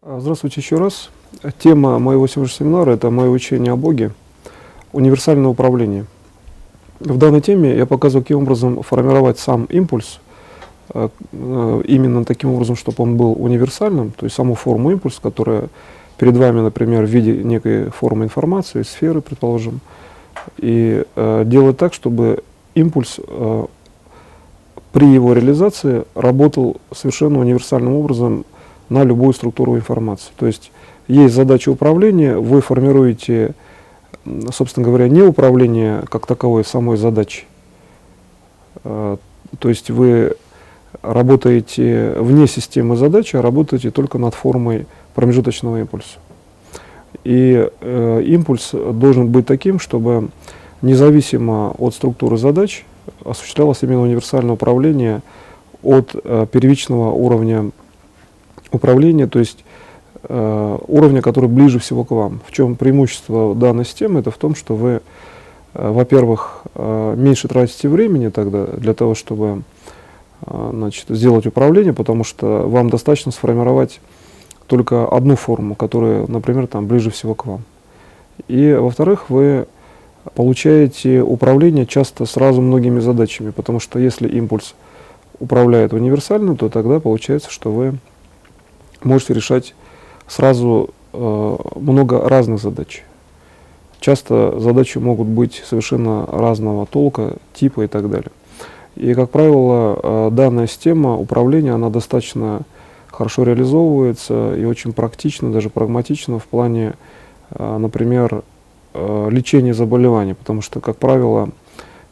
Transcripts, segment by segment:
Здравствуйте еще раз. Тема моего сегодняшнего семинара — это мое учение о Боге, универсальное управление. В данной теме я показываю, каким образом формировать сам импульс, именно таким образом, чтобы он был универсальным, то есть саму форму импульса, которая перед вами, например, в виде некой формы информации, сферы, предположим, и делать так, чтобы импульс при его реализации работал совершенно универсальным образом на любую структуру информации. То есть задача управления, вы формируете, собственно говоря, не управление как таковой самой задачей. То есть вы работаете вне системы задачи, а работаете только над формой промежуточного импульса. И импульс должен быть таким, чтобы независимо от структуры задач осуществлялось именно универсальное управление от первичного уровня управления, то есть уровня, который ближе всего к вам. В чем преимущество данной системы? Это в том, что вы, во-первых, меньше тратите времени тогда для того, чтобы сделать управление, потому что вам достаточно сформировать только одну форму, которая, например, ближе всего к вам. И, во-вторых, вы получаете управление часто сразу многими задачами, потому что если импульс управляет универсально, то тогда получается, что вы можете решать сразу много разных задач. Часто задачи могут быть совершенно разного толка, типа и так далее. И, как правило, данная система управления, она достаточно хорошо реализовывается и очень практично, даже прагматично в плане, например, лечения заболеваний, потому что, как правило,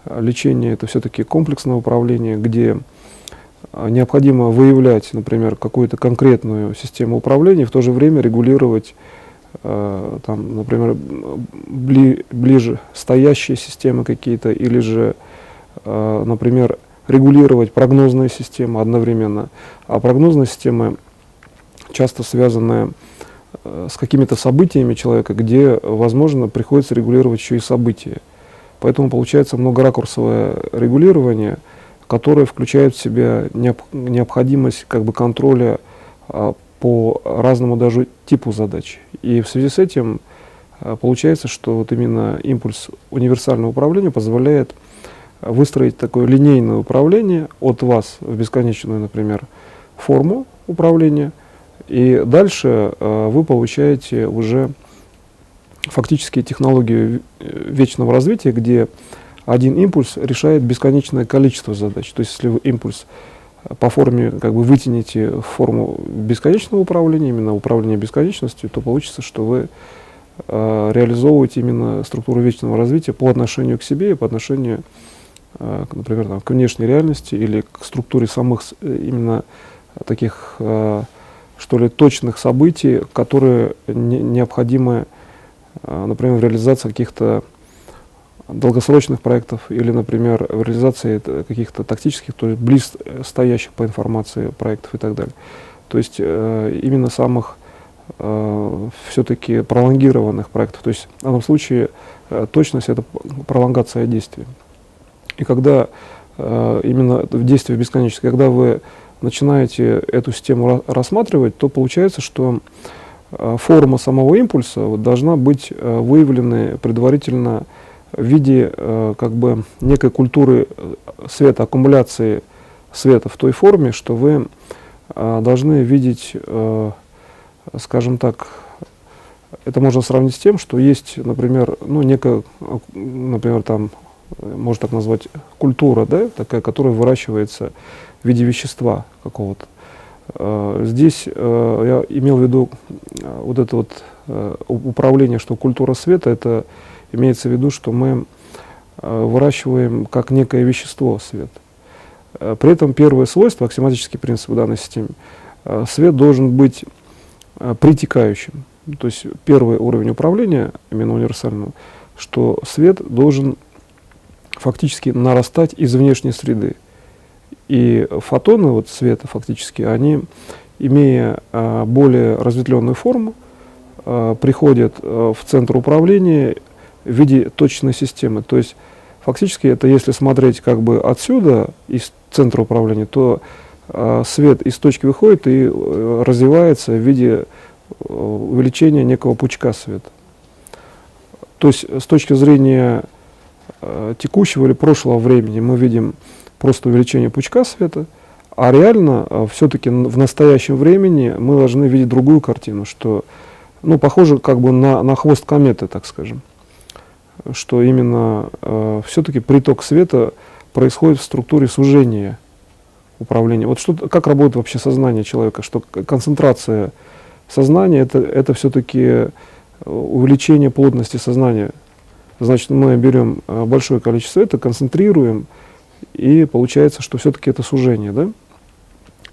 лечение — это все-таки комплексное управление, где необходимо выявлять, например, какую-то конкретную систему управления, в то же время регулировать, например, ближе стоящие системы какие-то, или же, например, регулировать прогнозные системы одновременно. А прогнозные системы часто связаны с какими-то событиями человека, где, возможно, приходится регулировать еще и события. Поэтому получается многоракурсовое регулирование, которое включает в себя необходимость контроля по разному даже типу задач. И в связи с этим получается, что именно импульс универсального управления позволяет выстроить такое линейное управление от вас в бесконечную, например, форму управления, и дальше вы получаете уже фактически технологию вечного развития, где один импульс решает бесконечное количество задач. То есть если вы импульс по форме вытянете в форму бесконечного управления, именно управления бесконечностью, то получится, что вы реализовываете именно структуру вечного развития по отношению к себе и по отношению, например, к внешней реальности или к структуре самых именно таких, что ли, точных событий, которые необходимы, например, в реализации каких-то долгосрочных проектов или, например, в реализации каких-то тактических, то есть близстоящих по информации проектов и так далее. То есть именно самых все-таки пролонгированных проектов. То есть в данном случае точность — это пролонгация действия. И когда именно в действии бесконечности, когда вы начинаете эту систему рассматривать, то получается, что форма самого импульса должна быть выявлена предварительно в виде некой культуры света, аккумуляции света в той форме, что вы должны видеть, скажем так, это можно сравнить с тем, что есть, например, некая, например, можно так назвать, культура, да, такая, которая выращивается в виде вещества какого-то. Здесь я имел в виду управление, что культура света — это имеется в виду, что мы выращиваем как некое вещество свет. При этом первое свойство, аксиоматический принцип в данной системе, свет должен быть притекающим. То есть первый уровень управления, именно универсального, что свет должен фактически нарастать из внешней среды. И фотоны света фактически, они, имея более разветвленную форму, приходят в центр управления в виде точной системы. То есть фактически это, если смотреть отсюда, из центра управления, то свет из точки выходит и развивается в виде увеличение некого пучка света. То есть с точки зрения текущего или прошлого времени мы видим просто увеличение пучка света, а реально все-таки в настоящем времени мы должны видеть другую картину, что, ну, похоже как бы на хвост кометы, так скажем, что именно все-таки приток света происходит в структуре сужения управления. Вот что, как работает вообще сознание человека, что концентрация сознания это все-таки увеличение плотности сознания. Значит, мы берем большое количество света, концентрируем, и получается, что все-таки это сужение, да?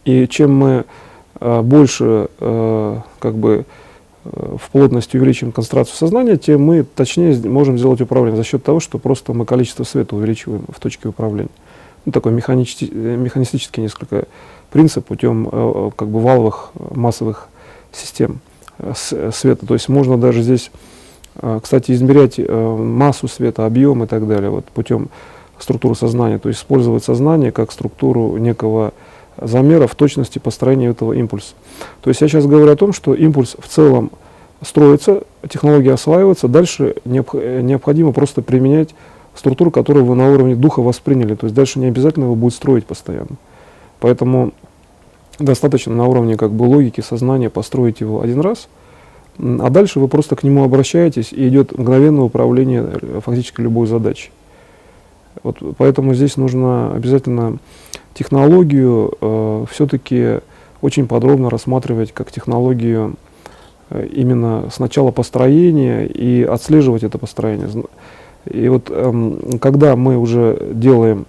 И чем мы больше как бы в плотности увеличим концентрацию сознания, тем мы точнее можем сделать управление за счет того, что просто мы количество света увеличиваем в точке управления. Ну, такой механистический несколько принцип путем как бы валовых массовых систем света. То есть можно даже здесь, кстати, измерять массу света, объем и так далее, вот, путем структуры сознания. То есть использовать сознание как структуру некого замера в точности построения этого импульса. То есть я сейчас говорю о том, что импульс в целом строится, технология осваивается, дальше необходимо просто применять структуру, которую вы на уровне духа восприняли. То есть дальше не обязательно его будет строить постоянно. Поэтому достаточно на уровне как бы логики, сознания построить его один раз, а дальше вы просто к нему обращаетесь, и идет мгновенное управление фактически любой задачей. Вот поэтому здесь нужно обязательно технологию все-таки очень подробно рассматривать как технологию именно сначала построения и отслеживать это построение. И вот когда мы уже делаем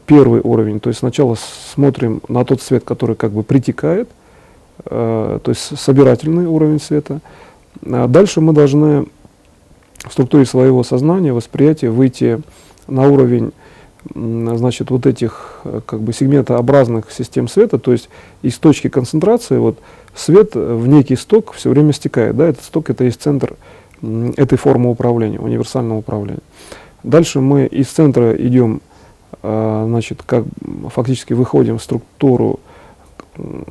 первый уровень, то есть сначала смотрим на тот свет, который как бы притекает, то есть собирательный уровень света, дальше мы должны в структуре своего сознания, восприятия выйти на уровень, значит, вот этих как бы сегментообразных систем света, то есть из точки концентрации вот свет в некий сток все время стекает, да, этот сток это есть центр этой формы управления, универсального управления. Дальше мы из центра идем, значит, как фактически выходим в структуру,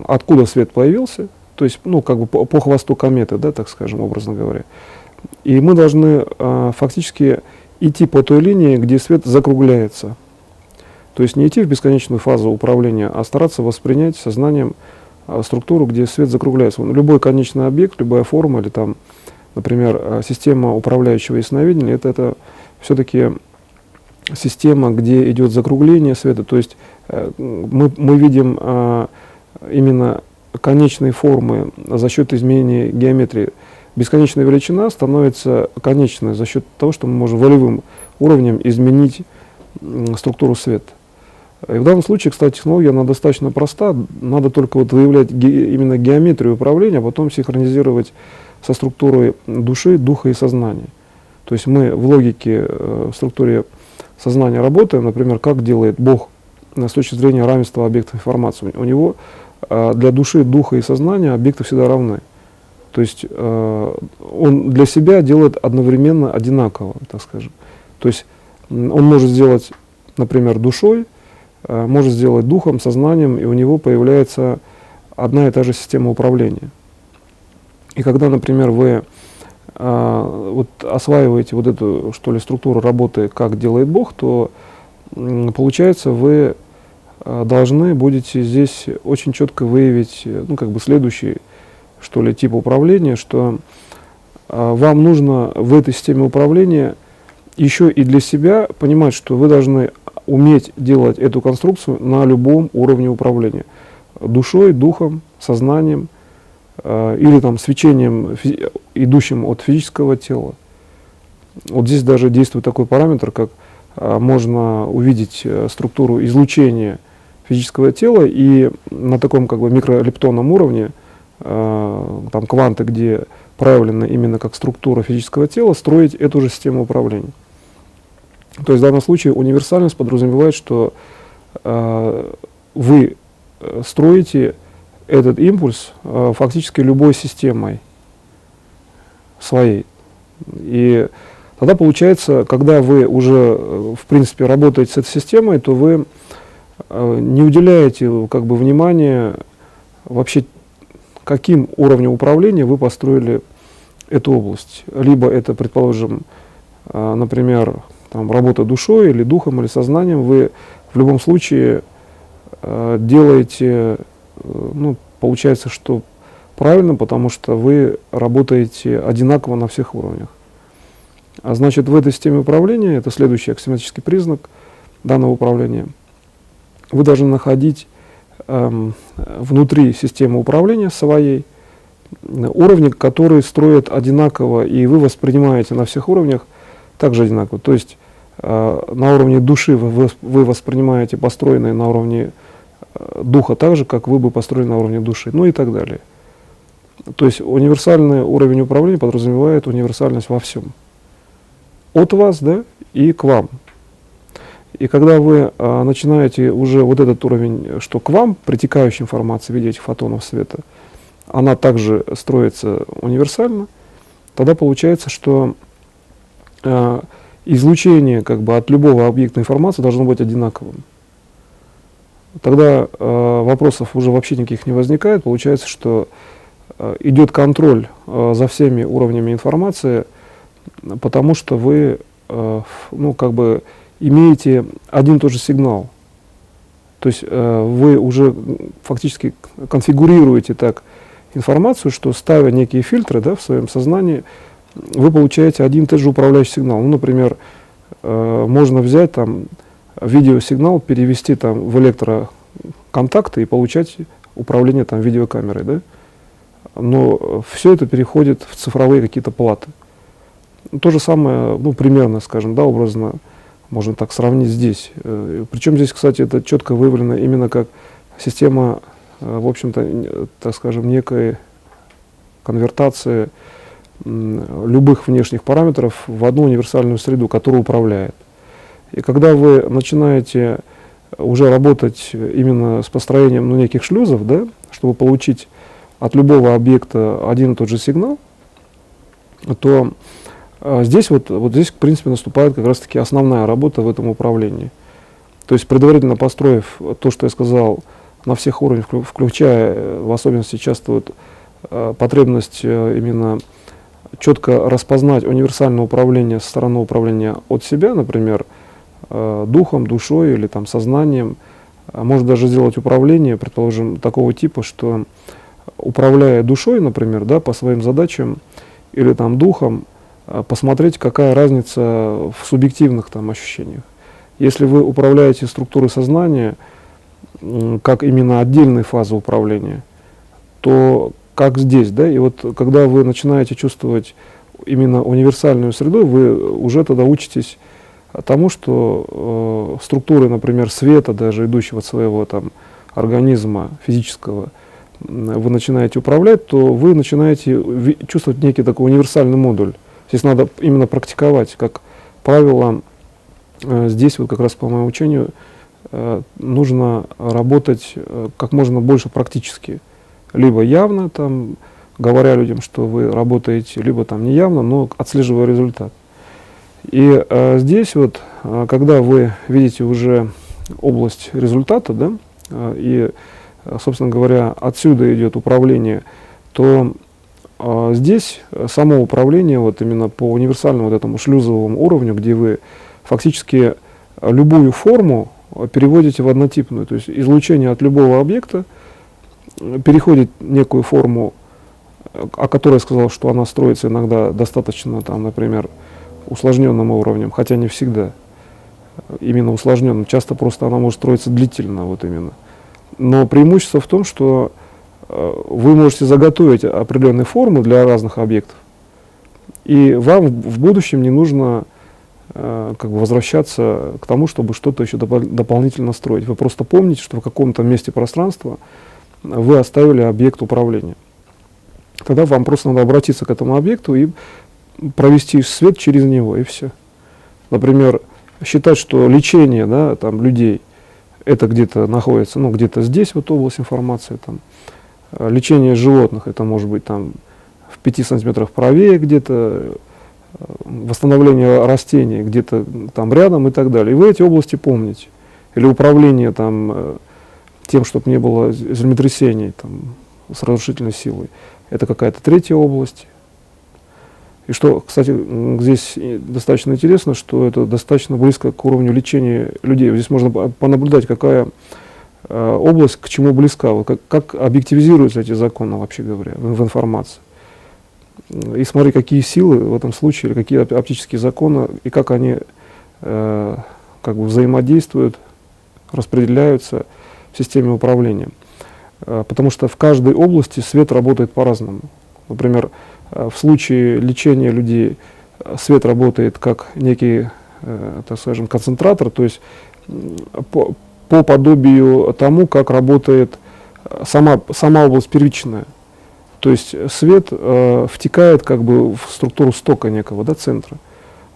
откуда свет появился, то есть, ну, как бы по хвосту кометы, да, так скажем, образно говоря. И мы должны фактически идти по той линии, где свет закругляется. То есть не идти в бесконечную фазу управления, а стараться воспринять сознанием структуру, где свет закругляется. Любой конечный объект, любая форма или там, например, система управляющего ясновидения, это все-таки система, где идет закругление света. То есть мы видим именно конечные формы за счет изменения геометрии. Бесконечная величина становится конечной за счет того, что мы можем волевым уровнем изменить структуру света. И в данном случае, кстати, технология она достаточно проста. Надо только вот выявлять именно геометрию управления, а потом синхронизировать со структурой души, духа и сознания. То есть мы в логике, в структуре сознания работаем, например, как делает Бог с точки зрения равенства объектов информации. У него для души, духа и сознания объекты всегда равны. То есть он для себя делает одновременно одинаково, так скажем. То есть он может сделать, например, душой, может сделать духом, сознанием, и у него появляется одна и та же система управления. И когда, например, вы вот осваиваете вот эту, что ли, структуру работы, как делает Бог, то получается вы должны будете здесь очень четко выявить, ну, как бы следующий, что ли, тип управления, что вам нужно в этой системе управления еще и для себя понимать, что вы должны уметь делать эту конструкцию на любом уровне управления. Душой, духом, сознанием или там свечением, идущим от физического тела. Вот здесь даже действует такой параметр, как можно увидеть структуру излучения физического тела и на таком как бы микролептонном уровне, там кванты, где проявлены именно как структура физического тела, строить эту же систему управления. То есть в данном случае универсальность подразумевает, что вы строите этот импульс фактически любой системой своей. И тогда получается, когда вы уже в принципе работаете с этой системой, то вы не уделяете как бы внимания вообще каким уровнем управления вы построили эту область. Либо это, предположим, например, там, работа душой или духом или сознанием, вы в любом случае делаете, ну, получается, что правильно, потому что вы работаете одинаково на всех уровнях. А значит, в этой системе управления, это следующий аксиоматический признак данного управления, вы должны находить внутри системы управления своей уровни, которые строят одинаково, и вы воспринимаете на всех уровнях также одинаково. То есть на уровне души вы воспринимаете построенные на уровне духа так же, как вы бы построили на уровне души, ну и так далее. То есть универсальный уровень управления подразумевает универсальность во всем. От вас, да, и к вам. И когда вы начинаете уже вот этот уровень, что к вам, притекающая информация в виде этих фотонов света, она также строится универсально, тогда получается, что излучение как бы от любого объекта информации должно быть одинаковым. Тогда вопросов уже вообще никаких не возникает. Получается, что идет контроль за всеми уровнями информации, потому что вы ну, как бы имеете один и тот же сигнал. То есть вы уже фактически конфигурируете так информацию, что ставя некие фильтры, да, в своем сознании, вы получаете один и тот же управляющий сигнал. Ну, например, можно взять там видеосигнал, перевести там в электроконтакты и получать управление там видеокамерой, да? Но все это переходит в цифровые какие-то платы. То же самое, ну, примерно, скажем, да, образно можно так сравнить здесь. Причем здесь, кстати, это четко выявлено именно как система, в общем-то, так скажем, некой конвертации любых внешних параметров в одну универсальную среду, которая управляет. И когда вы начинаете уже работать именно с построением, ну, неких шлюзов, да, чтобы получить от любого объекта один и тот же сигнал, то здесь, вот здесь, в принципе, наступает как раз-таки основная работа в этом управлении. То есть, предварительно построив то, что я сказал, на всех уровнях, включая, в особенности, часто вот, потребность именно четко распознать универсальное управление со стороны управления от себя, например, духом, душой или там, сознанием, может даже сделать управление, предположим, такого типа, что управляя душой, например, да, по своим задачам, или там духом, посмотреть, какая разница в субъективных там ощущениях. Если вы управляете структурой сознания, как именно отдельной фазы управления, то как здесь, да, и вот когда вы начинаете чувствовать именно универсальную среду, вы уже тогда учитесь тому, что структуры, например, света, даже идущего от своего там организма физического, вы начинаете управлять, то вы начинаете чувствовать некий такой универсальный модуль. Здесь надо именно практиковать. Как правило, здесь вот как раз по моему учению нужно работать как можно больше практически. Либо явно, там, говоря людям, что вы работаете, либо там неявно, но отслеживая результат. И здесь вот, когда вы видите уже область результата, да, и, собственно говоря, отсюда идет управление, то здесь само управление вот именно по универсальному вот этому шлюзовому уровню, где вы фактически любую форму переводите в однотипную, то есть излучение от любого объекта переходит некую форму, о которой я сказал, что она строится иногда достаточно, там, например, усложненным уровнем, хотя не всегда именно усложненным, часто просто она может строиться длительно, вот именно. Но преимущество в том, что вы можете заготовить определенные формы для разных объектов, и вам в будущем не нужно как бы возвращаться к тому, чтобы что-то еще дополнительно строить. Вы просто помните, что в каком-то месте пространства вы оставили объект управления. Тогда вам просто надо обратиться к этому объекту и провести свет через него, и все. Например, считать, что лечение, да, там, людей, это где-то находится, ну, где-то здесь, вот область информации, там, лечение животных, это может быть там в 5 сантиметрах правее где-то, восстановление растений где-то там рядом и так далее. И вы эти области помните. Или управление там тем, чтобы не было землетрясений там, с разрушительной силой. Это какая-то третья область. И что, кстати, здесь достаточно интересно, что это достаточно близко к уровню лечения людей. Здесь можно понаблюдать, какая область к чему близка, вот как объективизируются эти законы, вообще говоря, в информации. И смотри, какие силы в этом случае, или какие оптические законы, и как они как бы взаимодействуют, распределяются в системе управления. Потому что в каждой области свет работает по-разному. Например, в случае лечения людей свет работает как некий, так скажем, концентратор, то есть по подобию тому, как работает сама область первичная. То есть свет втекает как бы в структуру стока некого, да, центра.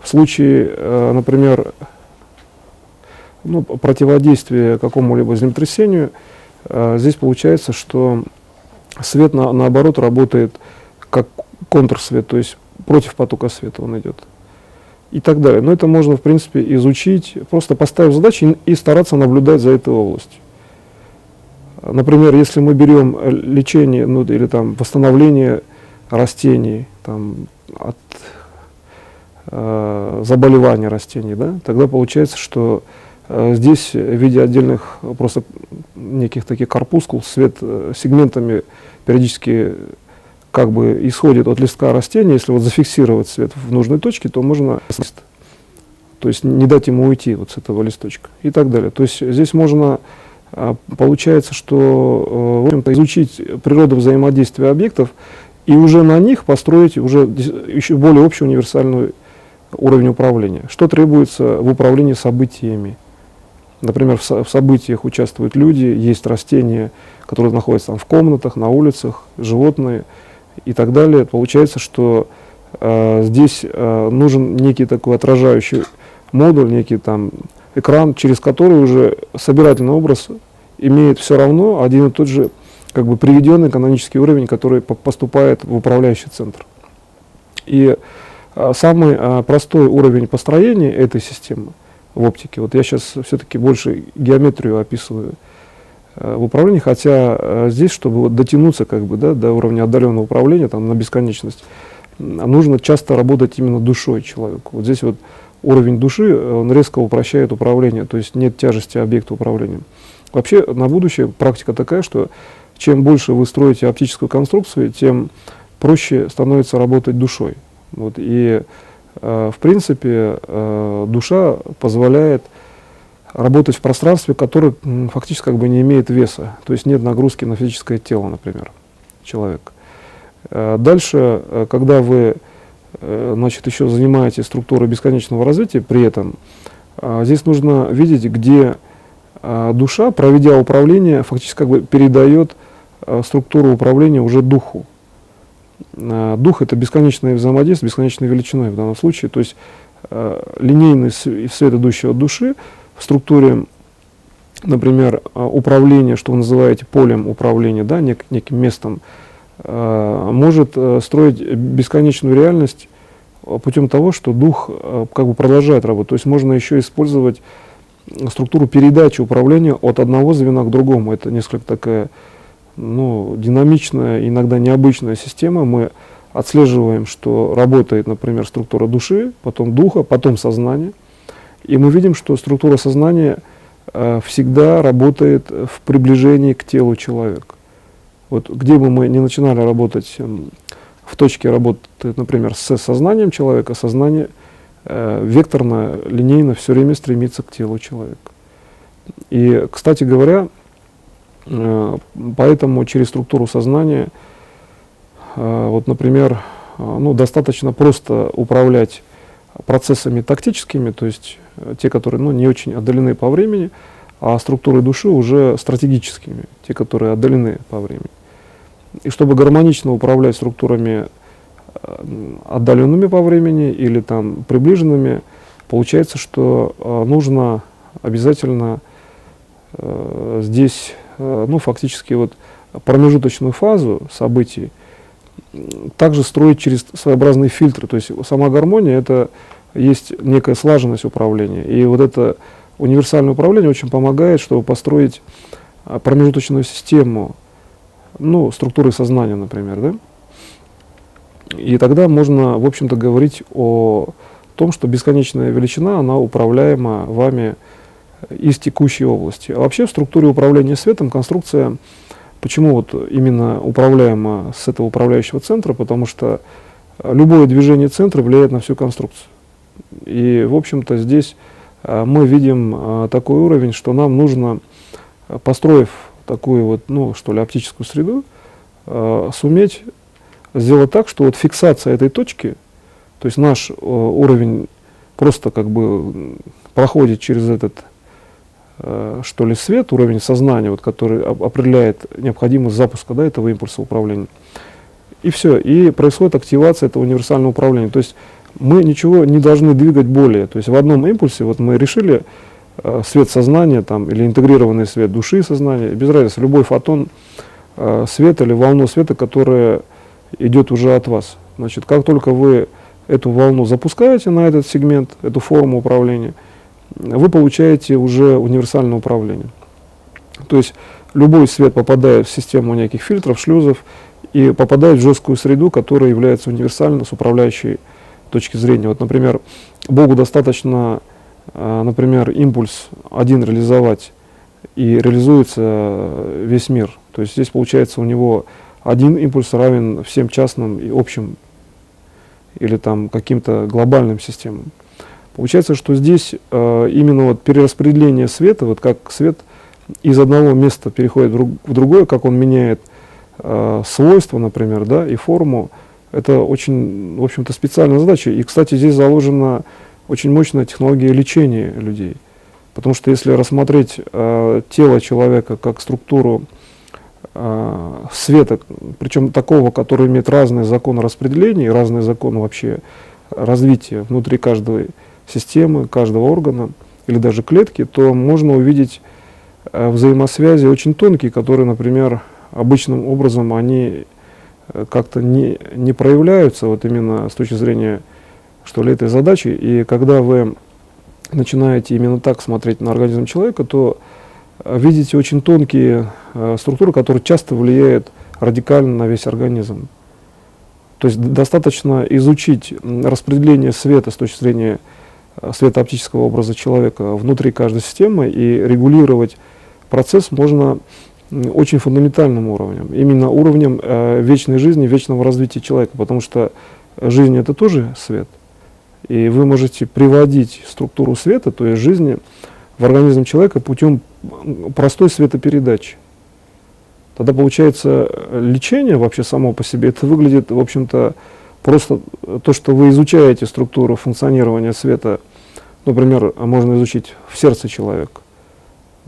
В случае, например, противодействия какому-либо землетрясению, здесь получается, что свет наоборот работает как контрсвет, то есть против потока света он идет. И так далее. Но это можно, в принципе, изучить, просто поставив задачи и стараться наблюдать за этой областью. Например, если мы берем лечение, или там восстановление растений там, от заболевания растений, да, тогда получается, что здесь в виде отдельных просто неких таких корпускул свет сегментами периодически как бы исходит от листка растения. Если вот зафиксировать свет в нужной точке, то можно, то есть не дать ему уйти вот с этого листочка и так далее. То есть здесь можно, получается, что в общем-то, изучить природу взаимодействия объектов и уже на них построить уже еще более общий универсальный уровень управления. Что требуется в управлении событиями? Например, в событиях участвуют люди, есть растения, которые находятся там в комнатах, на улицах, животные и так далее. Получается, что здесь нужен некий такой отражающий модуль, некий там экран, через который уже собирательный образ имеет все равно один и тот же как бы приведенный канонический уровень, который поступает в управляющий центр. И самый простой уровень построения этой системы в оптике, вот я сейчас все-таки больше геометрию описываю в управлении, хотя здесь, чтобы вот дотянуться как бы, да, до уровня отдаленного управления там, на бесконечность, нужно часто работать именно душой человека. Вот здесь вот уровень души, он резко упрощает управление, то есть нет тяжести объекта управления. Вообще на будущее практика такая, что чем больше вы строите оптическую конструкцию, тем проще становится работать душой. Вот, и в принципе душа позволяет работать в пространстве, которое фактически как бы не имеет веса, то есть нет нагрузки на физическое тело, например, человека. Дальше, когда вы значит, еще занимаетесь структурой бесконечного развития, при этом здесь нужно видеть, где душа, проведя управление, фактически как бы передает структуру управления уже духу. Дух — это бесконечное взаимодействие, бесконечной величиной в данном случае, то есть линейный свет, идущий от души, в структуре, например, управления, что вы называете полем управления, да, неким местом, может строить бесконечную реальность путем того, что дух как бы продолжает работу. То есть можно еще использовать структуру передачи управления от одного звена к другому. Это несколько такая динамичная, иногда необычная система. Мы отслеживаем, что работает, например, структура души, потом духа, потом сознания. И мы видим, что структура сознания всегда работает в приближении к телу человека. Вот где бы мы ни начинали работать, в точке работает, например, с сознанием человека, сознание векторно, линейно все время стремится к телу человека. И, кстати говоря, поэтому через структуру сознания, вот, например, достаточно просто управлять процессами тактическими, то есть те, которые не очень отдалены по времени, а структуры души уже стратегическими, те, которые отдалены по времени. И чтобы гармонично управлять структурами отдаленными по времени или там приближенными, получается, что нужно обязательно здесь, фактически вот промежуточную фазу событий также строить через своеобразные фильтры. То есть сама гармония — это есть некая слаженность управления. И вот это универсальное управление очень помогает, чтобы построить промежуточную систему ну, структурой сознания, например, да? И тогда можно, в общем-то, говорить о том, что бесконечная величина, она управляема вами из текущей области. А вообще в структуре управления светом конструкция, почему вот именно управляема с этого управляющего центра, потому что любое движение центра влияет на всю конструкцию. И, в общем-то, здесь мы видим такой уровень, что нам нужно, построив такую вот, ну, что ли, оптическую среду, суметь сделать так, что вот фиксация этой точки, то есть наш уровень просто как бы проходит через этот, что ли, свет, уровень сознания, вот, который определяет необходимость запуска, да, этого импульса управления. И все, и происходит активация этого универсального управления. То есть мы ничего не должны двигать более. То есть в одном импульсе вот мы решили свет сознания там, или интегрированный свет души и сознания, без разницы, любой фотон света или волну света, которая идет уже от вас. Значит, как только вы эту волну запускаете на этот сегмент, эту форму управления, вы получаете уже универсальное управление. То есть любой свет попадает в систему неких фильтров, шлюзов и попадает в жесткую среду, которая является универсальной с управляющей точки зрения. Вот, например, Богу достаточно, например, импульс один реализовать, и реализуется весь мир. То есть здесь получается у него один импульс равен всем частным и общим или там каким-то глобальным системам. Получается, что здесь именно вот перераспределение света, вот как свет из одного места переходит в другое, как он меняет свойства, например, да, и форму, это очень, в общем-то, специальная задача. И, кстати, здесь заложена очень мощная технология лечения людей. Потому что если рассмотреть тело человека как структуру света, причем такого, который имеет разные законы распределения и разные законы вообще развития внутри каждой системы, каждого органа или даже клетки, то можно увидеть взаимосвязи очень тонкие, которые, например, обычным образом они как-то не проявляются вот именно с точки зрения, что ли, этой задачи. И когда вы начинаете именно так смотреть на организм человека, то видите очень тонкие структуры, которые часто влияют радикально на весь организм. То есть достаточно изучить распределение света с точки зрения светооптического образа человека внутри каждой системы, и регулировать процесс можно очень фундаментальным уровнем, именно уровнем вечной жизни, вечного развития человека, потому что жизнь — это тоже свет. И вы можете приводить структуру света, то есть жизни, в организм человека путем простой светопередачи. Тогда получается лечение вообще само по себе, это выглядит, в общем-то, просто то, что вы изучаете структуру функционирования света, например, можно изучить в сердце человека.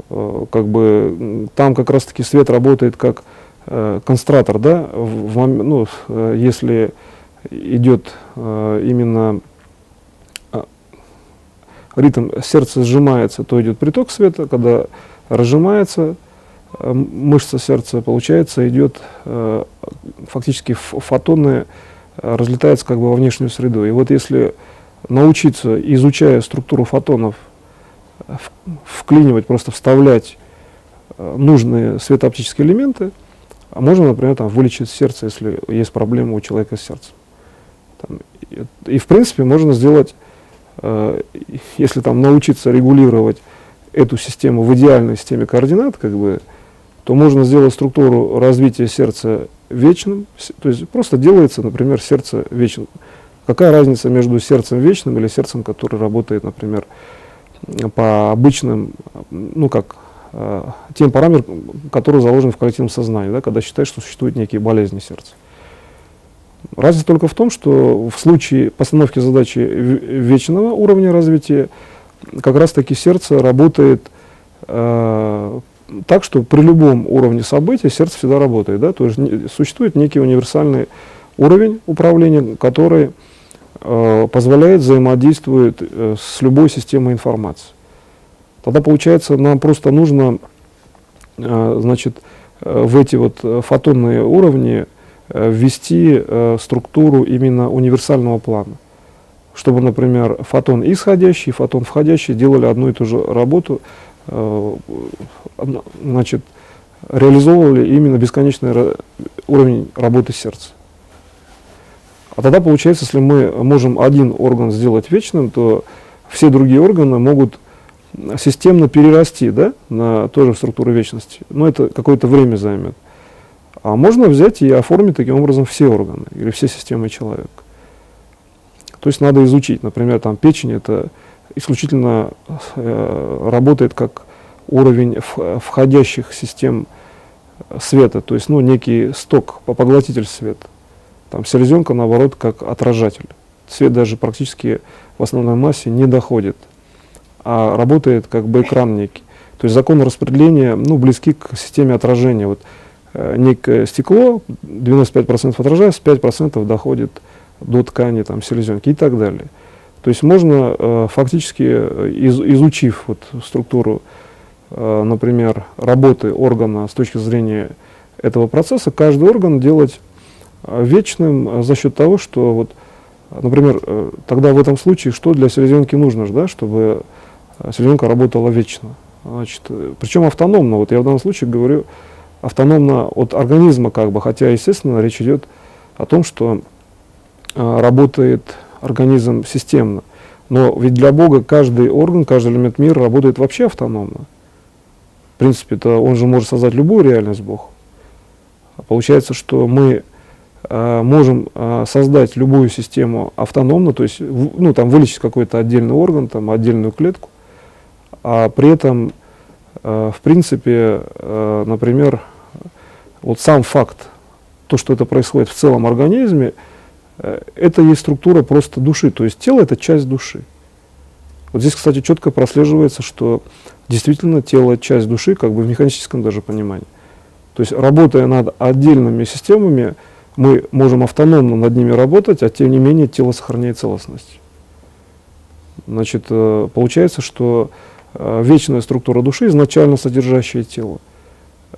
Как бы там как раз-таки свет работает как концентратор, да, если идет именно ритм, сердце сжимается, то идет приток света, когда разжимается мышца сердца, получается, идет фактически фотоны, разлетаются как бы во внешнюю среду. И вот если научиться, изучая структуру фотонов, вклинивать, просто вставлять нужные светооптические элементы, можно, например, там, вылечить сердце, если есть проблемы у человека с сердцем. И в принципе можно сделать, если там научиться регулировать эту систему в идеальной системе координат, как бы, то можно сделать структуру развития сердца вечным, то есть просто делается, например, сердце вечным. Какая разница между сердцем вечным или сердцем, которое работает, например, по обычным, ну как, тем параметрам, которые заложены в коллективном сознании, да, когда считают, что существуют некие болезни сердца. Разница только в том, что в случае постановки задачи вечного уровня развития, как раз таки сердце работает так, что при любом уровне событий сердце всегда работает. Да? То есть существует некий универсальный уровень управления, который позволяет взаимодействовать с любой системой информации. Тогда, получается, нам просто нужно значит, в эти вот фотонные уровни ввести структуру именно универсального плана. Чтобы, например, фотон исходящий и фотон входящий делали одну и ту же работу, значит, реализовывали именно бесконечный уровень работы сердца. А тогда получается, если мы можем один орган сделать вечным, то все другие органы могут системно перерасти, да, на тоже структуру вечности. Но это какое-то время займет. А можно взять и оформить таким образом все органы или все системы человека. То есть надо изучить. Например, там печень это исключительно работает как уровень входящих систем света, то есть некий сток, поглотитель света. Там селезенка, наоборот, как отражатель. Свет даже практически в основной массе не доходит, а работает как бы экран некий. То есть законы распределения близки к системе отражения. Вот некое стекло, 95% отражается, 5% доходит до ткани там, селезенки и так далее. То есть можно фактически, изучив структуру, например, работы органа с точки зрения этого процесса, каждый орган делать вечным за счет того, что, например, тогда в этом случае, что для селезенки нужно, да, чтобы селезенка работала вечно. Значит, причем автономно. Я в данном случае говорю автономно от организма, хотя, естественно, речь идет о том, что работает организм системно. Но ведь для Бога каждый орган, каждый элемент мира работает вообще автономно. В принципе-то он же может создать любую реальность, Бог. Получается, что мы можем создать любую систему автономно, то есть вылечить какой-то отдельный орган, отдельную клетку, а при этом, в принципе, например, сам факт, то, что это происходит в целом организме, это есть структура просто души, то есть тело — это часть души. Здесь, кстати, четко прослеживается, что действительно тело — часть души, в механическом даже понимании. То есть, работая над отдельными системами, мы можем автономно над ними работать, а тем не менее тело сохраняет целостность. Значит, получается, что вечная структура души изначально содержащая тело,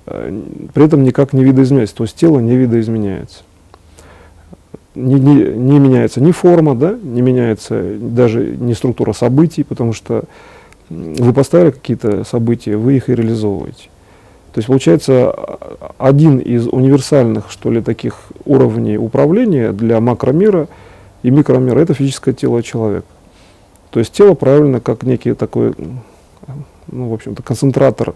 при этом никак не видоизменяется, то есть тело не видоизменяется. Не меняется ни форма, да, не меняется даже ни структура событий, потому что вы поставили какие-то события, вы их и реализовываете. То есть получается один из универсальных, что ли, таких уровней управления для макромира и микромира — это физическое тело человека. То есть тело правильно как некий такой, в общем-то, концентратор,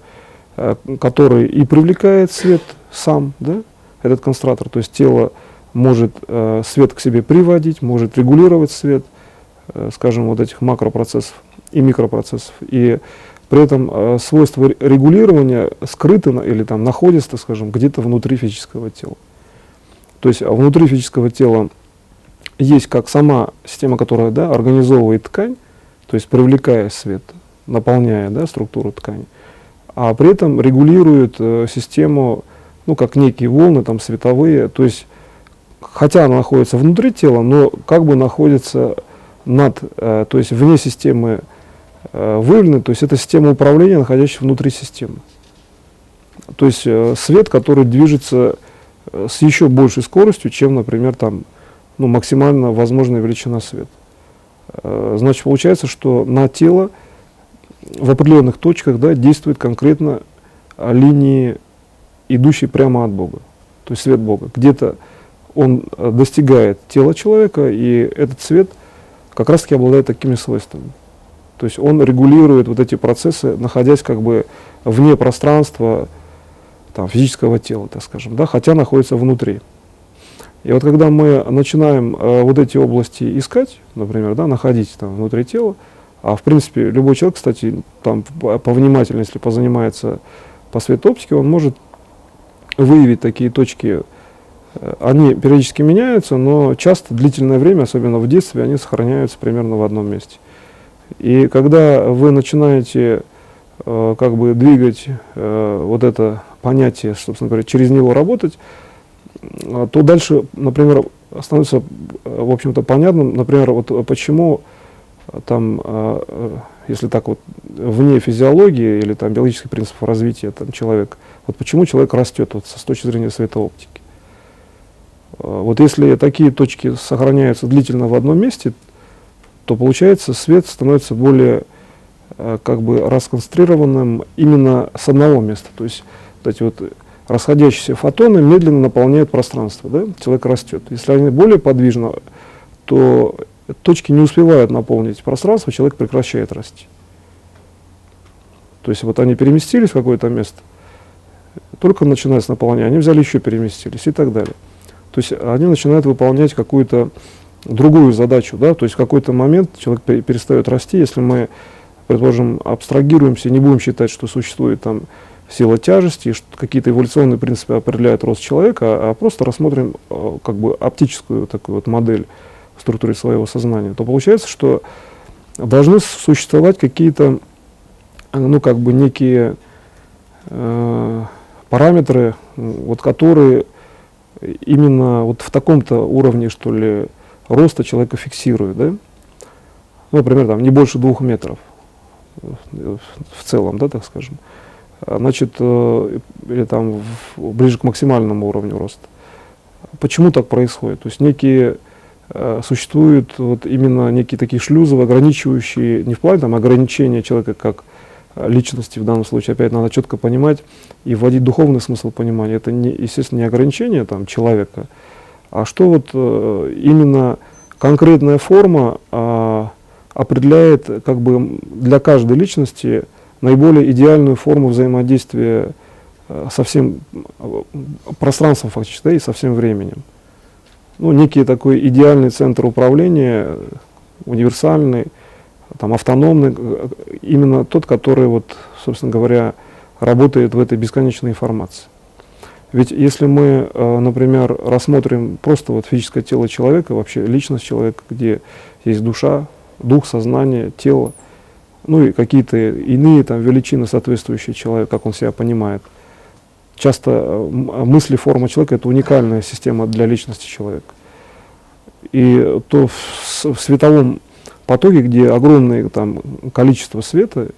который и привлекает свет сам, да, этот концентратор, то есть тело может свет к себе приводить, может регулировать свет, скажем, этих макропроцессов и микропроцессов. И при этом свойство регулирования скрыто или находится, скажем, где-то внутри физического тела. То есть внутри физического тела есть как сама система, которая, да, организовывает ткань, то есть привлекая свет, наполняя, да, структуру ткани, а при этом регулирует систему, как некие волны световые, то есть хотя она находится внутри тела, но находится то есть вне системы выявлены, то есть это система управления, находящаяся внутри системы. То есть свет, который движется с еще большей скоростью, чем, например, максимально возможная величина света. Значит, получается, что на тело в определенных точках, да, действует конкретно линии, идущие прямо от Бога, то есть свет Бога. Где-то он достигает тела человека, и этот свет как раз-таки обладает такими свойствами. То есть он регулирует эти процессы, находясь вне пространства физического тела, так скажем, да, хотя находится внутри. И когда мы начинаем эти области искать, например, да, находить внутри тела, а в принципе любой человек, кстати, повнимательно, если позанимается по светооптике, он может выявить такие точки. Они периодически меняются, но часто длительное время, особенно в детстве, они сохраняются примерно в одном месте. И когда вы начинаете двигать это понятие, собственно говоря, через него работать, то дальше, например, становится, в общем-то, понятным, например, почему если так вне физиологии или биологических принципов развития человека, почему человек растет с точки зрения светооптики. Если такие точки сохраняются длительно в одном месте, то получается свет становится более расконцентрированным именно с одного места. То есть Вот эти вот расходящиеся фотоны медленно наполняют пространство, да? Человек растет. Если они более подвижны, то точки не успевают наполнить пространство, человек прекращает расти. То есть вот они переместились в какое-то место, только начинается наполнение, они взяли еще переместились и так далее. То есть они начинают выполнять какую-то другую задачу, да, то есть в какой-то момент человек перестает расти, если мы, предположим, абстрагируемся, не будем считать, что существует там сила тяжести, что какие-то эволюционные принципы определяют рост человека, а просто рассмотрим как бы оптическую такую вот модель в структуре своего сознания, то получается, что должны существовать какие-то, ну, как бы некие параметры, вот, которые именно вот в таком-то уровне, что ли, роста человека фиксируют, да? Ну, например, там, не больше 2 метров в целом, да, так скажем. Значит, или там ближе к максимальному уровню роста. Почему так происходит? То есть некие существуют вот именно некие такие шлюзы, ограничивающие, не в плане там ограничения человека как личности, в данном случае опять надо четко понимать и вводить духовный смысл понимания. Это, не, естественно, не ограничение там, человека, а что вот именно конкретная форма определяет как бы для каждой личности наиболее идеальную форму взаимодействия со всем пространством фактически, да, и со всем временем. Ну, некий такой идеальный центр управления, универсальный, там, автономный, именно тот, который, вот, собственно говоря, работает в этой бесконечной информации. Ведь если мы, например, рассмотрим просто вот физическое тело человека, вообще личность человека, где есть душа, дух, сознание, тело, ну и какие-то иные там величины, соответствующие человеку, как он себя понимает. Часто мысли, форма человека — это уникальная система для личности человека. И то в световом потоке, где огромное там количество света,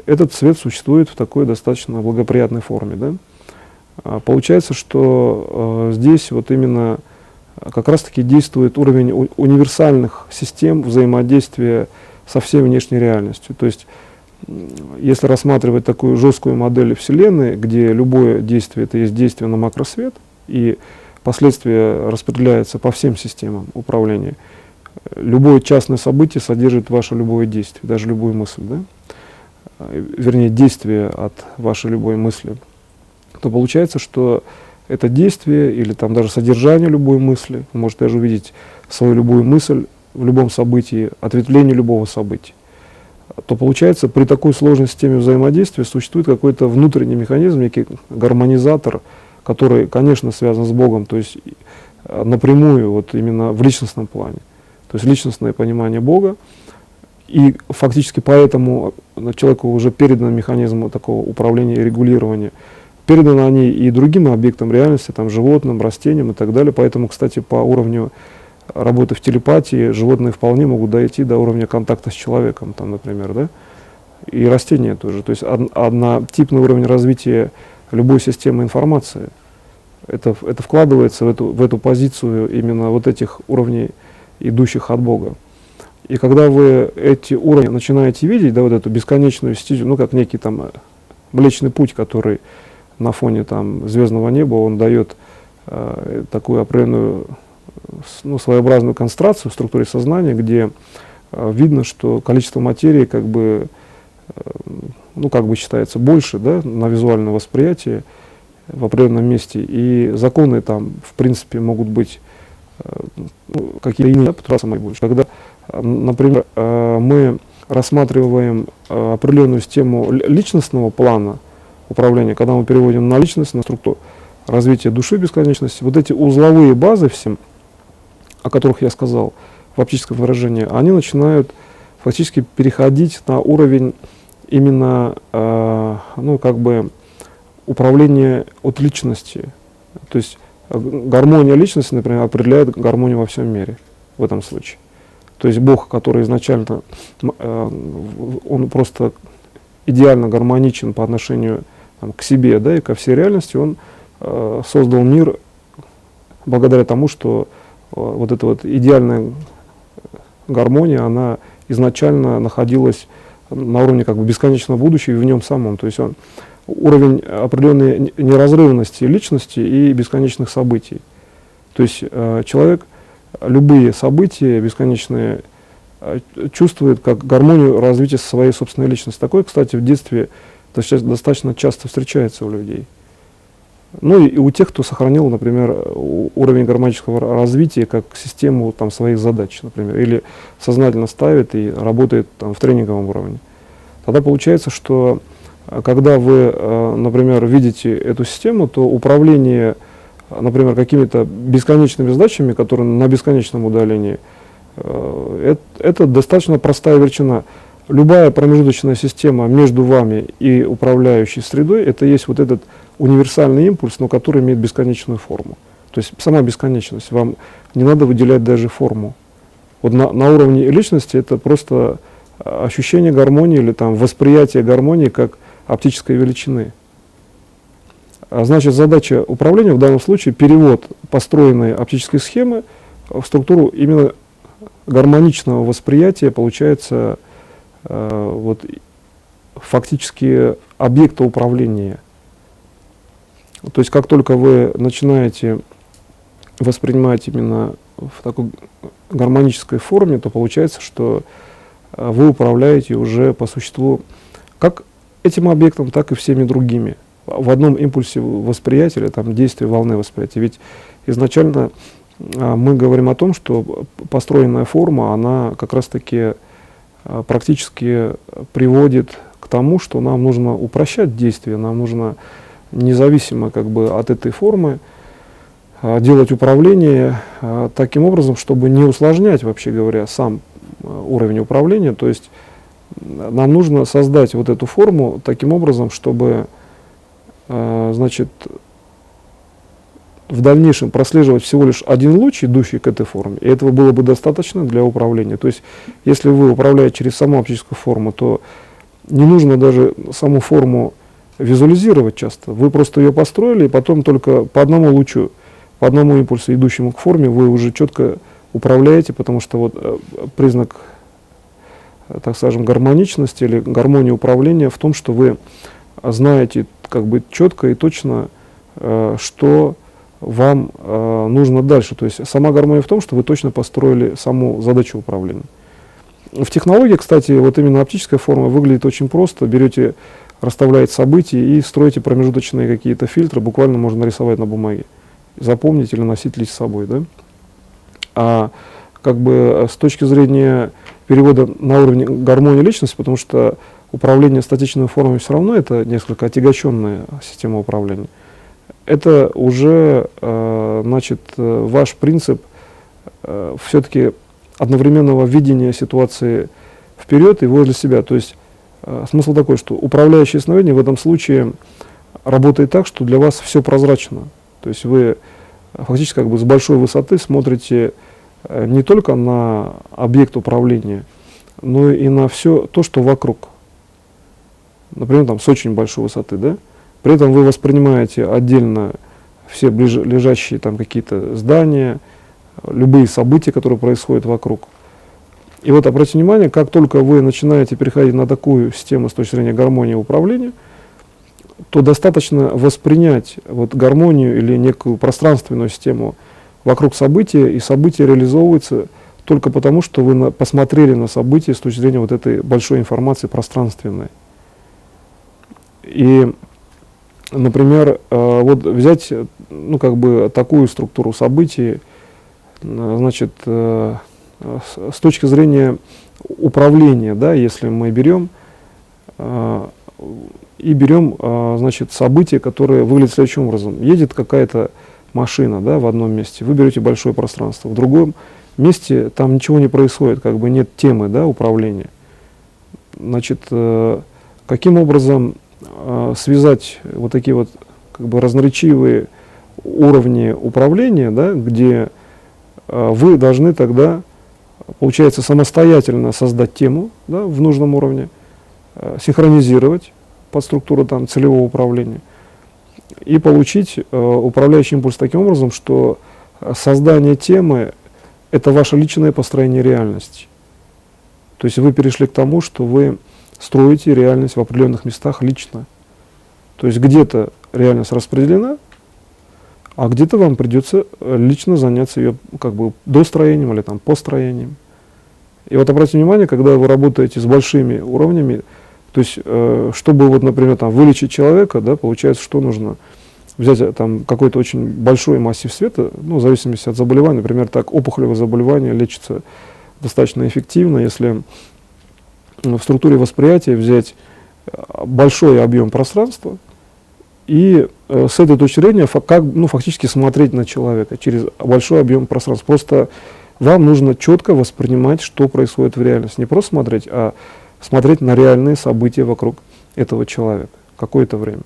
этот свет существует в такой достаточно благоприятной форме, да? Получается, что здесь вот именно как раз-таки действует уровень универсальных систем взаимодействия со всей внешней реальностью. То есть, если рассматривать такую жесткую модель Вселенной, где любое действие — это есть действие на макросвет, и последствия распределяются по всем системам управления, любое частное событие содержит ваше любое действие, даже любую мысль, да? Вернее, действие от вашей любой мысли, то получается, что это действие или там даже содержание любой мысли, вы можете даже увидеть свою любую мысль в любом событии, ответвление любого события, то получается, при такой сложной системе взаимодействия существует какой-то внутренний механизм, некий гармонизатор, который, конечно, связан с Богом, то есть напрямую вот именно в личностном плане, то есть личностное понимание Бога, и фактически поэтому человеку уже передан механизм такого управления и регулирования. Переданы они и другим объектам реальности, там, животным, растениям и так далее. Поэтому, кстати, по уровню работы в телепатии животные вполне могут дойти до уровня контакта с человеком, там, например, да? И растения тоже. То есть однотипный уровень развития любой системы информации. Это вкладывается в эту позицию именно вот этих уровней, идущих от Бога. И когда вы эти уровни начинаете видеть, да, вот эту бесконечную стезю, ну, как некий там Млечный Путь, который на фоне там звездного неба, он дает такую определенную, ну, своеобразную концентрацию в структуре сознания, где видно, что количество материи как бы, ну, как бы считается больше, да, на визуальное восприятие в определенном месте, и законы там, в принципе, могут быть какие-то иные, да, раз больше. Когда, например, мы рассматриваем определенную систему личностного плана управления, когда мы переводим на личность, на структуру развития души бесконечности, вот эти узловые базы всем, о которых я сказал в оптическом выражении, они начинают фактически переходить на уровень именно, ну, как бы управления от личности. То есть гармония личности, например, определяет гармонию во всем мире в этом случае. То есть Бог, который изначально, он просто идеально гармоничен по отношению там, к себе, да, и ко всей реальности, он создал мир благодаря тому, что вот эта вот идеальная гармония, она изначально находилась на уровне как бы бесконечного будущего и в нем самом. То есть он уровень определенной неразрывности личности и бесконечных событий. То есть человек любые события бесконечные чувствует как гармонию развития своей собственной личности. Такое, кстати, в детстве достаточно часто встречается у людей. Ну и у тех, кто сохранил, например, уровень гармонического развития как систему там, своих задач, например, или сознательно ставит и работает там, в тренинговом уровне. Тогда получается, что когда вы, например, видите эту систему, то управление, например, какими-то бесконечными задачами, которые на бесконечном удалении, это достаточно простая величина. Любая промежуточная система между вами и управляющей средой, это есть вот этот универсальный импульс, но который имеет бесконечную форму. То есть сама бесконечность. Вам не надо выделять даже форму. Вот на уровне личности это просто ощущение гармонии или там, восприятие гармонии как оптической величины. А значит, задача управления в данном случае перевод построенной оптической схемы в структуру именно гармоничного восприятия, получается, вот, фактически объекта управления. То есть как только вы начинаете воспринимать именно в такой гармонической форме, то получается, что вы управляете уже по существу как этим объектом, так и всеми другими. В одном импульсе восприятия или там, действия волны восприятия. Ведь изначально мы говорим о том, что построенная форма, она как раз-таки практически приводит к тому, что нам нужно упрощать действия, нам нужно независимо как бы, от этой формы делать управление таким образом, чтобы не усложнять, вообще говоря, сам уровень управления. То есть нам нужно создать вот эту форму таким образом, чтобы значит, в дальнейшем прослеживать всего лишь один луч, идущий к этой форме, и этого было бы достаточно для управления. То есть, если вы управляете через саму оптическую форму, то не нужно даже саму форму визуализировать часто. Вы просто ее построили, и потом только по одному лучу, по одному импульсу, идущему к форме, вы уже четко управляете, потому что вот признак, так скажем, гармоничности или гармонии управления в том, что вы знаете как бы четко и точно, что вам нужно дальше. То есть сама гармония в том, что вы точно построили саму задачу управления. В технологии, кстати, вот именно оптическая форма выглядит очень просто. Берете, расставляете события и строите промежуточные какие-то фильтры, буквально можно нарисовать на бумаге, запомнить или носить лист с собой. Да? А как бы с точки зрения перевода на уровень гармонии личности, потому что управление статичными формами все равно это несколько отягощенная система управления. Это уже, значит, ваш принцип все-таки одновременного видения ситуации вперед и возле себя. То есть смысл такой, что управляющее сновидение в этом случае работает так, что для вас все прозрачно. То есть вы фактически как бы с большой высоты смотрите не только на объект управления, но и на все то, что вокруг. Например, там, с очень большой высоты, да? При этом вы воспринимаете отдельно все ближайшие там какие-то здания, любые события, которые происходят вокруг. И вот обратите внимание, как только вы начинаете переходить на такую систему с точки зрения гармонии управления, то достаточно воспринять вот гармонию или некую пространственную систему вокруг события, и событие реализовывается только потому, что вы посмотрели на события с точки зрения вот этой большой информации пространственной. И, например, вот взять, ну, как бы такую структуру событий, значит, с точки зрения управления, да, если мы берем значит, события, которые выглядят следующим образом. Едет какая-то машина, да, в одном месте, вы берете большое пространство, в другом месте там ничего не происходит, как бы нет темы, да, управления. Значит, каким образом связать вот такие вот как бы разноречивые уровни управления, да, где вы должны тогда, получается, самостоятельно создать тему, да, в нужном уровне, синхронизировать под структуру там, целевого управления и получить управляющий импульс таким образом, что создание темы — это ваше личное построение реальности. То есть вы перешли к тому, что вы строите реальность в определенных местах лично. То есть где-то реальность распределена, а где-то вам придется лично заняться ее как бы достроением или там построением. И вот обратите внимание, когда вы работаете с большими уровнями, то есть, чтобы вот, например, там, вылечить человека, да, получается, что нужно взять там какой-то очень большой массив света, ну, в зависимости от заболевания, например, так, опухолевое заболевание лечится достаточно эффективно, если в структуре восприятия взять большой объем пространства и с этой точки зрения фактически смотреть на человека через большой объем пространства. Просто вам нужно четко воспринимать, что происходит в реальности. Не просто смотреть, а смотреть на реальные события вокруг этого человека какое-то время.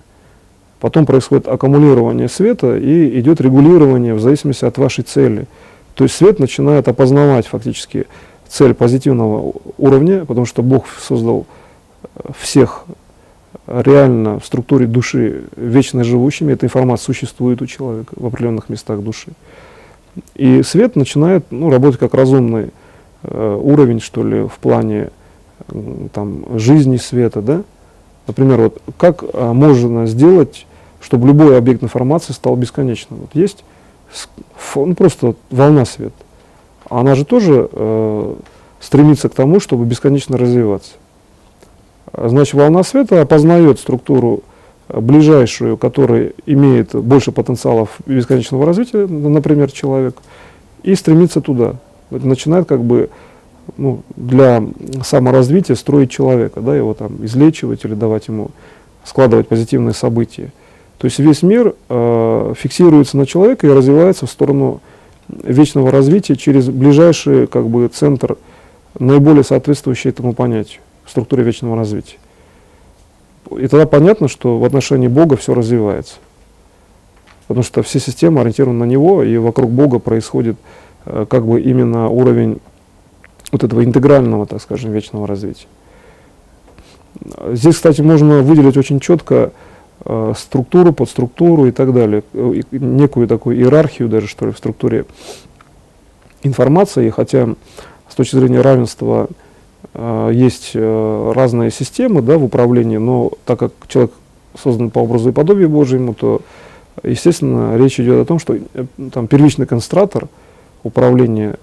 Потом происходит аккумулирование света и идет регулирование в зависимости от вашей цели. То есть свет начинает опознавать фактически цель позитивного уровня, потому что Бог создал всех реально в структуре души вечно живущими. Эта информация существует у человека в определенных местах души. И свет начинает работать как разумный уровень, что ли, в плане там, жизни света. Да? Например, вот, как можно сделать, чтобы любой объект информации стал бесконечным? Вот есть просто волна света. Она же тоже стремится к тому, чтобы бесконечно развиваться. Значит, волна света опознает структуру ближайшую, которая имеет больше потенциалов бесконечного развития, например, человек, и стремится туда. Начинает как бы для саморазвития строить человека, да, его там излечивать или давать ему складывать позитивные события. То есть весь мир фиксируется на человека и развивается в сторону вечного развития через ближайший как бы центр, наиболее соответствующий этому понятию в структуре вечного развития. И тогда понятно, что в отношении Бога все развивается. Потому что все системы ориентированы на Него, и вокруг Бога происходит как бы именно уровень вот этого интегрального, так скажем, вечного развития. Здесь, кстати, можно выделить очень четко структуру, подструктуру и так далее, некую такую иерархию даже, что ли, в структуре информации, хотя с точки зрения равенства есть разные системы, да, в управлении, но так как человек создан по образу и подобию Божьему, то, естественно, речь идет о том, что там первичный концентратор управления,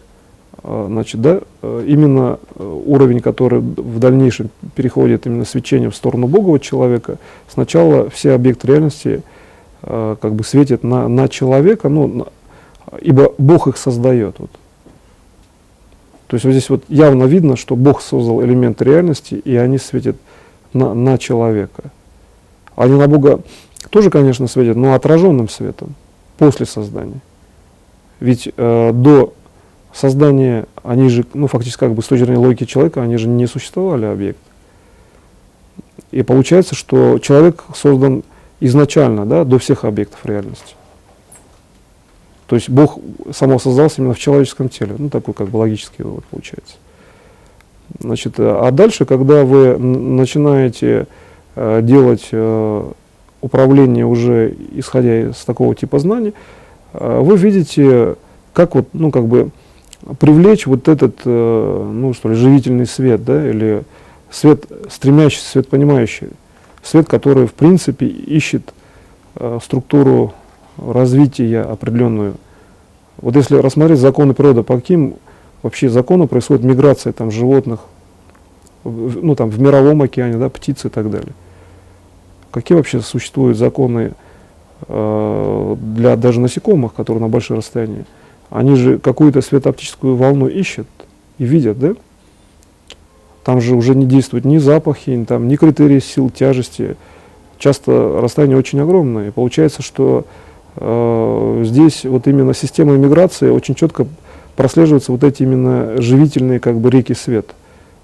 значит, да, именно уровень, который в дальнейшем переходит именно свечением в сторону Бога от человека, сначала все объекты реальности как бы светят на человека, ибо Бог их создает. Вот. То есть вот здесь вот явно видно, что Бог создал элементы реальности, и они светят на человека. Они на Бога тоже, конечно, светят, но отраженным светом после создания. Ведь до создания, они же, фактически как бы с точки зрения логики человека, они же не существовали объекты. И получается, что человек создан изначально, да, до всех объектов реальности. То есть Бог само создался именно в человеческом теле. Такой как бы логический вывод получается. Значит, а дальше, когда вы начинаете делать управление уже исходя из такого типа знаний, вы видите, как вот, как бы привлечь вот этот, что ли, живительный свет, да, или свет стремящийся, свет понимающий, свет, который в принципе ищет структуру развития определенную. Вот если рассмотреть законы природы, по каким вообще законам происходит миграция там животных, там в мировом океане, да, птиц и так далее. Какие вообще существуют законы для даже насекомых, которые на большие расстояния? Они же какую-то светооптическую волну ищут и видят, да? Там же уже не действуют ни запахи, ни критерии сил тяжести. Часто расстояние очень огромное. И получается, что здесь вот именно система миграции очень четко прослеживаются вот эти именно живительные как бы реки света.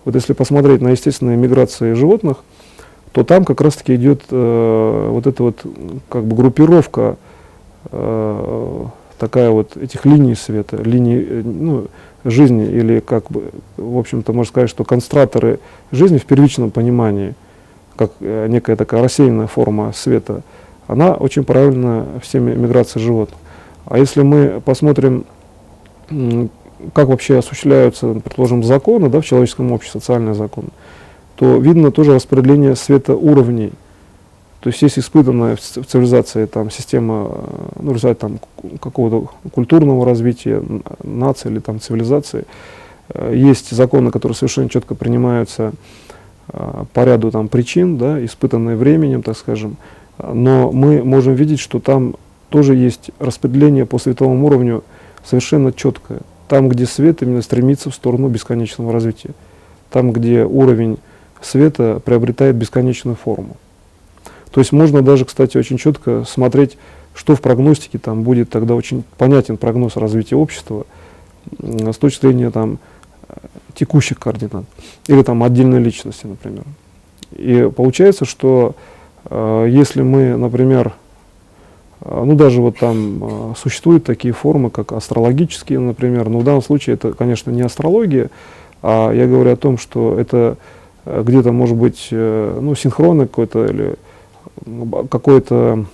Вот если посмотреть на естественные миграции животных, то там как раз-таки идет вот эта вот как бы группировка такая вот этих линий света, линий жизни, или как бы, в общем-то, можно сказать, что концентраторы жизни в первичном понимании, как некая такая рассеянная форма света, она очень правильна в теме миграции животных. А если мы посмотрим, как вообще осуществляются, предположим, законы, да, в человеческом обществе, социальные законы, то видно тоже распределение светоуровней. То есть есть испытанная в цивилизации там, система, ну, результат там, какого-то культурного развития нации или там, цивилизации. Есть законы, которые совершенно четко принимаются по ряду там, причин, да, испытанные временем, так скажем. Но мы можем видеть, что там тоже есть распределение по световому уровню совершенно четкое. Там, где свет именно стремится в сторону бесконечного развития. Там, где уровень света приобретает бесконечную форму. То есть можно даже, кстати, очень четко смотреть, что в прогностике там будет тогда очень понятен прогноз развития общества с точки зрения там, текущих координат или там, отдельной личности, например. И получается, что если мы, например, ну даже вот там существуют такие формы, как астрологические, например, но в данном случае это, конечно, не астрология, а я говорю о том, что это где-то может быть ну, синхронно какой-то или какое-то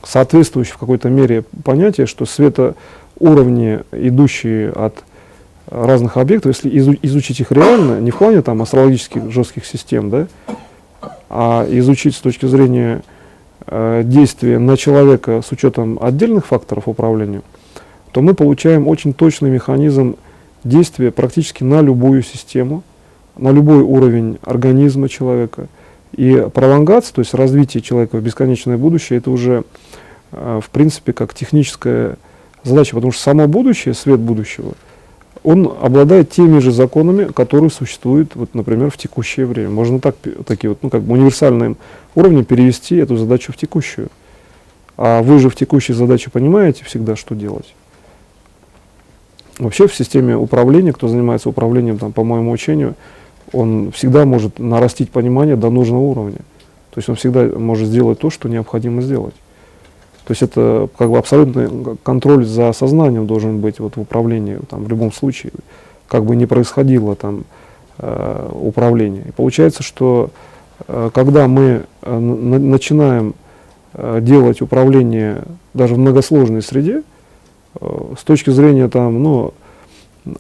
соответствующее в какой-то мере понятие, что светоуровни, идущие от разных объектов, если изучить их реально, не в плане там астрологических жестких систем, да, а изучить с точки зрения действия на человека с учетом отдельных факторов управления, то мы получаем очень точный механизм действия практически на любую систему, на любой уровень организма человека. И пролонгация, то есть развитие человека в бесконечное будущее, это уже в принципе как техническая задача, потому что само будущее, свет будущего, он обладает теми же законами, которые существуют, вот, например, в текущее время. Можно так, такие вот, ну, как бы универсальным уровнем перевести эту задачу в текущую. А вы же в текущей задаче понимаете всегда, что делать. Вообще в системе управления, кто занимается управлением, там, по моему учению, он всегда может нарастить понимание до нужного уровня. То есть он всегда может сделать то, что необходимо сделать. То есть это как бы абсолютный контроль за сознанием должен быть вот, в управлении, там, в любом случае, как бы ни происходило там, управление. И получается, что когда мы начинаем делать управление даже в многосложной среде, с точки зрения там, ну,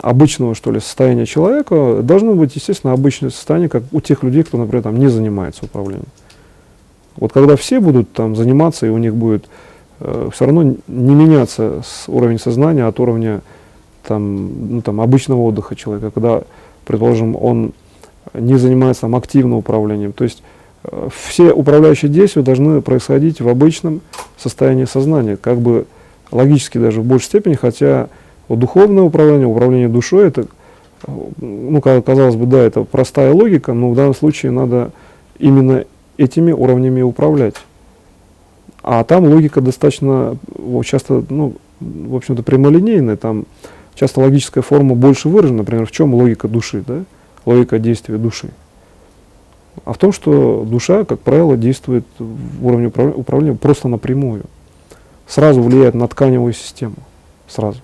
обычного что ли, состояния человека, должно быть, естественно, обычное состояние, как у тех людей, кто, например, там, не занимается управлением. Вот когда все будут там, заниматься, и у них будет все равно не меняться уровень сознания от уровня там, ну, там, обычного отдыха человека, когда, предположим, он не занимается там, активным управлением. То есть все управляющие действия должны происходить в обычном состоянии сознания, как бы логически даже в большей степени, хотя вот духовное управление, управление душой, это, ну, казалось бы, да, это простая логика, но в данном случае надо именно этими уровнями управлять. А там логика достаточно часто, ну, в общем-то, прямолинейная, там часто логическая форма больше выражена. Например, в чем логика души, да? Логика действия души. А в том, что душа, как правило, действует в уровне управления просто напрямую. Сразу влияет на тканевую систему. Сразу.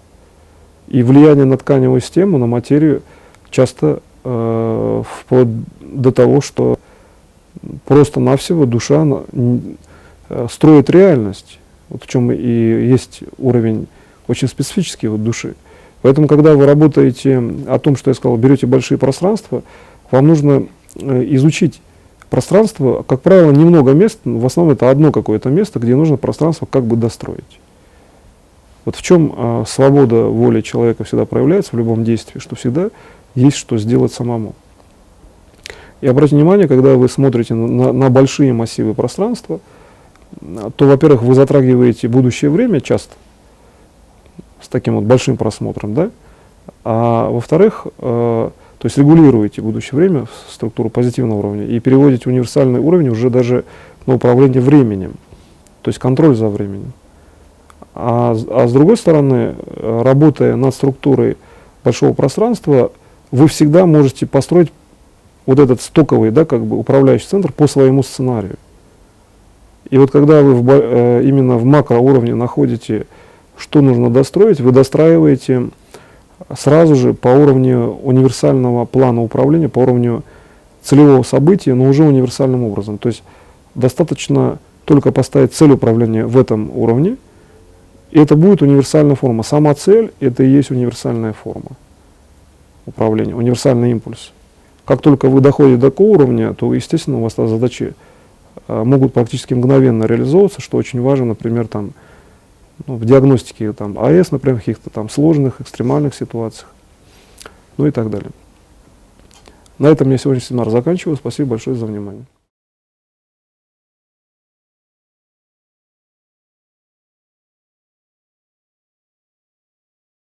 И влияние на тканевую систему, на материю, часто вплоть до того, что просто-навсего душа строит реальность, вот в чем и есть уровень очень специфический вот души. Поэтому, когда вы работаете о том, что я сказал, берете большие пространства, вам нужно изучить пространство, как правило, немного мест, в основном это одно какое-то место, где нужно пространство как бы достроить. Вот в чем свобода воли человека всегда проявляется в любом действии, что всегда есть что сделать самому. И обратите внимание, когда вы смотрите на большие массивы пространства, то, во-первых, вы затрагиваете будущее время часто, с таким вот большим просмотром, да? А во-вторых, то есть регулируете будущее время в структуру позитивного уровня и переводите универсальный уровень уже даже на управление временем, то есть контроль за временем. А с другой стороны, работая над структурой большого пространства, вы всегда можете построить вот этот стоковый, да, как бы управляющий центр по своему сценарию. И вот когда вы именно в макроуровне находите, что нужно достроить, вы достраиваете сразу же по уровню универсального плана управления, по уровню целевого события, но уже универсальным образом. То есть достаточно только поставить цель управления в этом уровне, и это будет универсальная форма. Сама цель – это и есть универсальная форма управления, универсальный импульс. Как только вы доходите до такого уровня, то, естественно, у вас задачи могут практически мгновенно реализовываться, что очень важно, например, там, в диагностике там, АЭС, например, в каких-то там сложных, экстремальных ситуациях, ну и так далее. На этом я сегодняшний семинар заканчиваю. Спасибо большое за внимание.